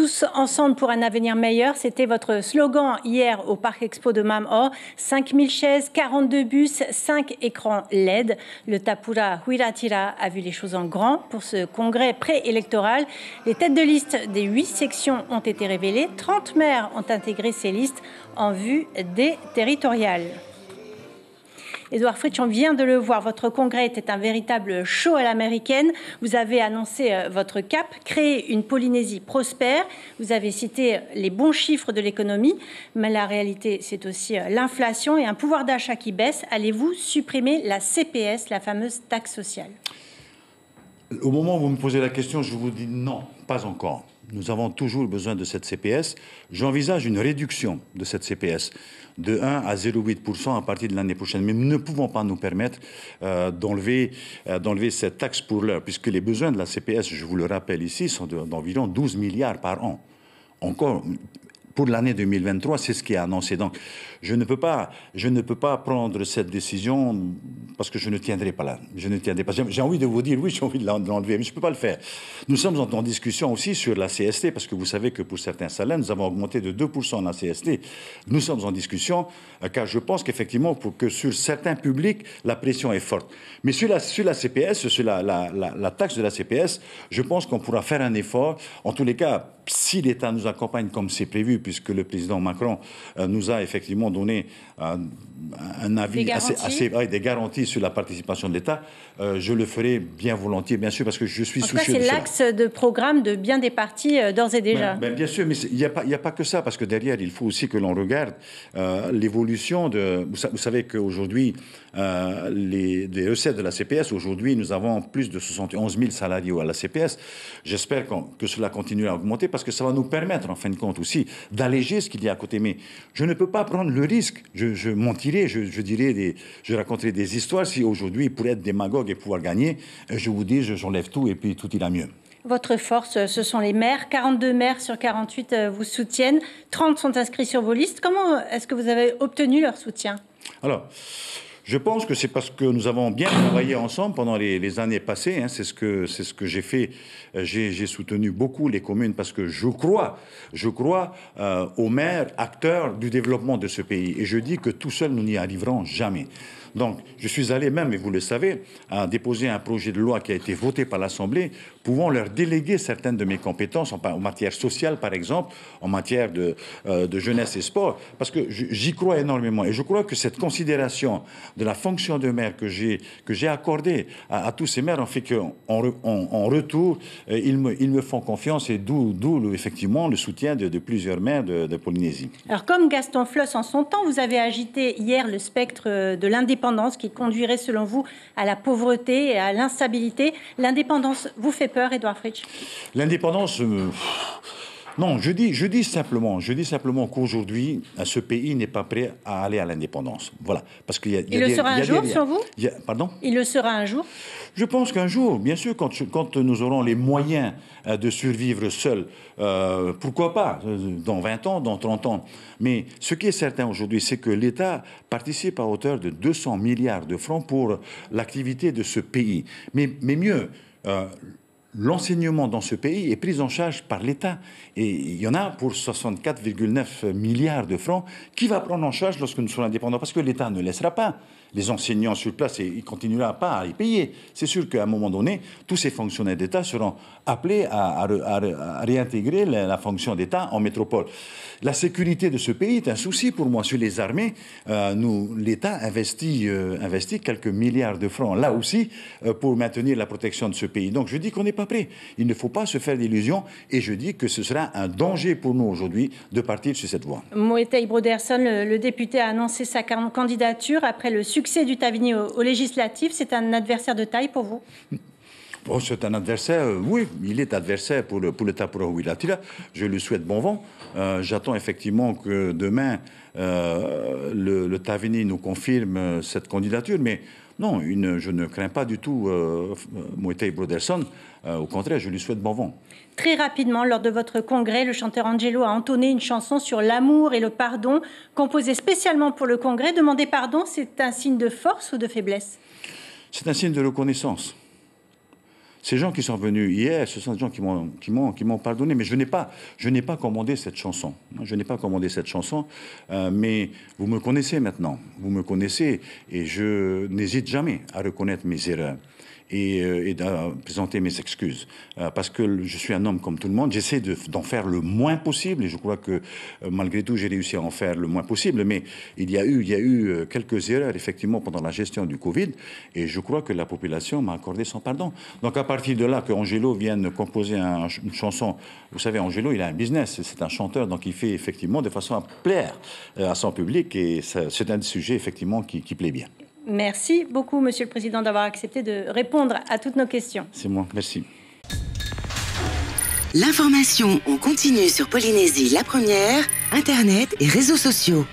Tous ensemble pour un avenir meilleur, c'était votre slogan hier au Parc Expo de Mam'o. 5000 chaises, 42 bus, 5 écrans LED. Le Tapura Huiratira a vu les choses en grand pour ce congrès préélectoral. Les têtes de liste des 8 sections ont été révélées. 30 maires ont intégré ces listes en vue des territoriales. Édouard Fritsch, on vient de le voir, votre congrès était un véritable show à l'américaine. Vous avez annoncé votre cap, créer une Polynésie prospère. Vous avez cité les bons chiffres de l'économie, mais la réalité, c'est aussi l'inflation et un pouvoir d'achat qui baisse. Allez-vous supprimer la CPS, la fameuse taxe sociale? Au moment où vous me posez la question, je vous dis non, pas encore. Nous avons toujours besoin de cette CPS. J'envisage une réduction de cette CPS de 1 à 0,8% à partir de l'année prochaine. Mais nous ne pouvons pas nous permettre d'enlever cette taxe pour l'heure, puisque les besoins de la CPS, je vous le rappelle ici, sont d'environ 12 milliards par an. Encore, pour l'année 2023, c'est ce qui est annoncé. Donc, je ne peux pas prendre cette décision parce que je ne tiendrai pas là. Je ne tiendrai pas. J'ai envie de vous dire, oui, j'ai envie de l'enlever, mais je ne peux pas le faire. Nous sommes en discussion aussi sur la CST, parce que vous savez que pour certains salaires, nous avons augmenté de 2% la CST. Nous sommes en discussion, car je pense qu'effectivement, pour que sur certains publics, la pression est forte. Mais sur la CPS, sur la taxe de la CPS, je pense qu'on pourra faire un effort. En tous les cas, si l'État nous accompagne comme c'est prévu, puisque le président Macron nous a effectivement donné un avis des garanties sur la participation de l'État, je le ferai bien volontiers, bien sûr, parce que je suis soucieux de cela. C'est l'axe de programme de bien des partis d'ores et déjà. Bien sûr, mais il n'y a pas que ça, parce que derrière, il faut aussi que l'on regarde l'évolution de... Vous savez qu'aujourd'hui, les recettes de la CPS, aujourd'hui, nous avons plus de 71 000 salariés à la CPS. J'espère que cela continue à augmenter, parce que ça va nous permettre, en fin de compte aussi, d'alléger ce qu'il y a à côté. Mais je ne peux pas prendre le risque. Je mentirais, je raconterai des histoires si aujourd'hui, pour être démagogue et pouvoir gagner, je vous dis, j'enlève tout et puis tout ira mieux. Votre force, ce sont les maires. 42 maires sur 48 vous soutiennent. 30 sont inscrits sur vos listes. Comment est-ce que vous avez obtenu leur soutien? Alors, je pense que c'est parce que nous avons bien travaillé ensemble pendant les années passées. Hein, c'est ce que j'ai fait. J'ai soutenu beaucoup les communes parce que je crois aux maires, acteurs du développement de ce pays. Et je dis que tout seul, nous n'y arriverons jamais. Donc, je suis allé même, et vous le savez, à déposer un projet de loi qui a été voté par l'Assemblée, pouvant leur déléguer certaines de mes compétences en matière sociale, par exemple, en matière de jeunesse et sport, parce que j'y crois énormément. Et je crois que cette considération de la fonction de maire que j'ai accordée à tous ces maires en fait qu'en retour, ils me font confiance, et d'où effectivement le soutien de plusieurs maires de Polynésie. Alors, comme Gaston Floss en son temps, vous avez agité hier le spectre de l'indépendance qui conduirait, selon vous, à la pauvreté et à l'instabilité. L'indépendance vous fait peur, Édouard Fritsch? L'indépendance... Non, je dis simplement qu'aujourd'hui, ce pays n'est pas prêt à aller à l'indépendance. Voilà. Parce qu'il y a, il le sera un jour, selon vous? Pardon? Il le sera un jour? Je pense qu'un jour, bien sûr, quand nous aurons les moyens de survivre seuls, pourquoi pas, dans 20 ans, dans 30 ans. Mais ce qui est certain aujourd'hui, c'est que l'État participe à hauteur de 200 milliards de francs pour l'activité de ce pays. Mais mieux... l'enseignement dans ce pays est pris en charge par l'État. Et il y en a pour 64,9 milliards de francs qui va prendre en charge lorsque nous serons indépendants. Parce que l'État ne laissera pas les enseignants sur place et il ne continuera pas à les payer. C'est sûr qu'à un moment donné, tous ces fonctionnaires d'État seront appelés à réintégrer la fonction d'État en métropole. La sécurité de ce pays est un souci pour moi. Sur les armées, l'État investit quelques milliards de francs, là aussi, pour maintenir la protection de ce pays. Donc je dis qu'on n'est pas prêt. Il ne faut pas se faire d'illusions et je dis que ce sera un danger pour nous aujourd'hui de partir sur cette voie. Moetai Broderson, le député, a annoncé sa candidature après le succès du Tavini aux législatives. C'est un adversaire de taille pour vous? Bon, c'est un adversaire, oui, il est adversaire pour le Tapura Huiratira. Je lui souhaite bon vent. J'attends effectivement que demain, le Tavini nous confirme cette candidature, mais non, je ne crains pas du tout Moetai Broderson. Au contraire, je lui souhaite bon vent. Très rapidement, lors de votre congrès, le chanteur Angelo a entonné une chanson sur l'amour et le pardon, composée spécialement pour le congrès. Demander pardon, c'est un signe de force ou de faiblesse? C'est un signe de reconnaissance. Ces gens qui sont venus hier, ce sont des gens qui m'ont pardonné, mais je n'ai pas commandé cette chanson. Je n'ai pas commandé cette chanson, mais vous me connaissez maintenant. Vous me connaissez et je n'hésite jamais à reconnaître mes erreurs et de présenter mes excuses. Parce que je suis un homme comme tout le monde, j'essaie d'en faire le moins possible, et je crois que malgré tout, j'ai réussi à en faire le moins possible, mais il y a eu quelques erreurs, effectivement, pendant la gestion du Covid, et je crois que la population m'a accordé son pardon. Donc à partir de là, que Angelo vienne composer une chanson, vous savez, Angelo, il a un business, c'est un chanteur, donc il fait effectivement de façon à plaire à son public, et c'est un sujet, effectivement, qui plaît bien. Merci beaucoup, Monsieur le Président, d'avoir accepté de répondre à toutes nos questions. C'est moi, merci. L'information en continu sur Polynésie la première, Internet et réseaux sociaux.